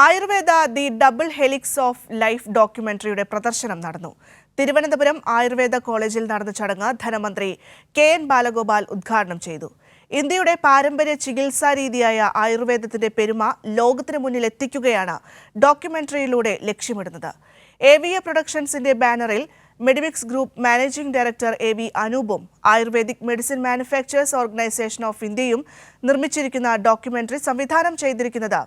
Ayurveda the double helix of life ഡോക്യുമെന്ററിയുടെ പ്രദർശനം നടന്നു. തിരുവനന്തപുരം ആയുർവേദ കോളേജിൽ നടന്ന ചടങ്ങ് ധനമന്ത്രി കെ.എൻ. ബാലഗോപാൽ ഉദ്ഘാടനം ചെയ്തു. ഇന്ത്യയുടെ പാരമ്പര്യ ചികിത്സാ രീതിയായ ആയുർവേദത്തിന്റെ പെരുമ ലോകത്തിന് മുന്നിൽ എത്തിക്കുകയാണ് ഡോക്യുമെന്ററിയിലൂടെ ലക്ഷ്യമിടുന്നത്. AVA പ്രൊഡക്ഷൻസിന്റെ ബാനറിൽ Medimix group managing director AV അനൂപും Ayurvedic medicine manufactures organisation of ഇന്ത്യയും നിർമ്മിച്ചിരിക്കുന്ന ഡോക്യുമെന്ററി സംവിധാനം ചെയ്തിരിക്കുന്നത്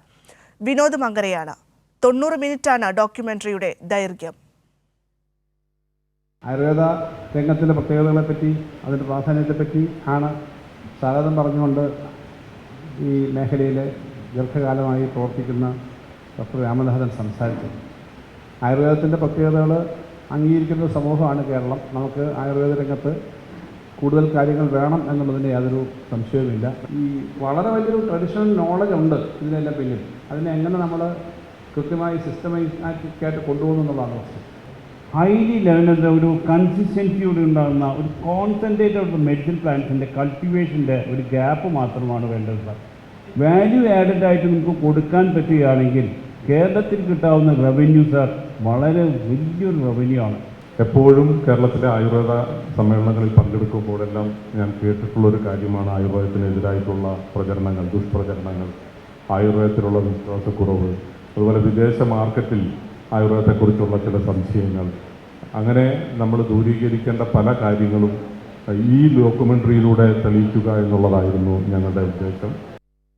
വിനോദ് മങ്കരയാണ്. 90 മിനിറ്റാണ് ഡോക്യുമെന്ററിയുടെ ദൈർഘ്യം. ആയുർവേദ രംഗത്തിൻ്റെ പ്രത്യേകതകളെപ്പറ്റി അതിൻ്റെ പ്രാധാന്യത്തെപ്പറ്റി ആണ് സ്വാഗതം പറഞ്ഞുകൊണ്ട് ഈ മേഖലയിൽ ദീർഘകാലമായി പ്രവർത്തിക്കുന്ന ഡോക്ടർ രാമനാഥൻ സംസാരിച്ചത്. ആയുർവേദത്തിൻ്റെ പ്രത്യേകതകൾ അംഗീകരിക്കുന്ന സമൂഹമാണ് കേരളം. നമുക്ക് ആയുർവേദ രംഗത്ത് കൂടുതൽ കാര്യങ്ങൾ വേണം എന്നുള്ളതിന് യാതൊരു സംശയവുമില്ല. ഈ വളരെ വലിയൊരു ട്രഡീഷണൽ നോളജ് ഉണ്ട് ഇതിനെല്ലാം പിന്നിൽ. അതിനെ എങ്ങനെ നമ്മൾ കൃത്യമായി സിസ്റ്റമാറ്റിക്കായിട്ട് കൊണ്ടുപോകുന്നു എന്നുള്ളതാണ് പ്രശ്നം. ഹൈലി ലെവലിൻ്റെ ഒരു കൺസിസ്റ്റൻസിയോടെ ഉണ്ടാകുന്ന ഒരു കോൺസെൻട്രേറ്റഡ് മെഡിസിൻ പ്ലാന്റ്സിൻ്റെ കൾട്ടിവേഷൻ്റെ ഒരു ഗ്യാപ്പ് മാത്രമാണ് വേണ്ടത് സാർ. വാല്യൂ ആഡഡ് ആയിട്ട് നമുക്ക് കൊടുക്കാൻ പറ്റുകയാണെങ്കിൽ കേരളത്തിൽ കിട്ടാവുന്ന റവന്യൂ സാർ വളരെ വലിയൊരു റവന്യൂ ആണ്. എപ്പോഴും കേരളത്തിലെ ആയുർവേദ സമ്മേളനങ്ങളിൽ പങ്കെടുക്കുമ്പോഴെല്ലാം ഞാൻ കേട്ടിട്ടുള്ളൊരു കാര്യമാണ് ആയുർവേദത്തിനെതിരായിട്ടുള്ള പ്രചരണങ്ങൾ, ദുഷ്പ്രചരണങ്ങൾ, ആയുർവേദത്തിലുള്ള വിശ്വാസക്കുറവ്, അതുപോലെ വിദേശ മാർക്കറ്റിൽ ആയുർവേദത്തെക്കുറിച്ചുള്ള ചില സംശയങ്ങൾ. അങ്ങനെ നമ്മൾ ദൂരീകരിക്കേണ്ട പല കാര്യങ്ങളും ഈ ഡോക്യുമെൻ്ററിയിലൂടെ തെളിയിക്കുക എന്നുള്ളതായിരുന്നു ഞങ്ങളുടെ ഉദ്ദേശം.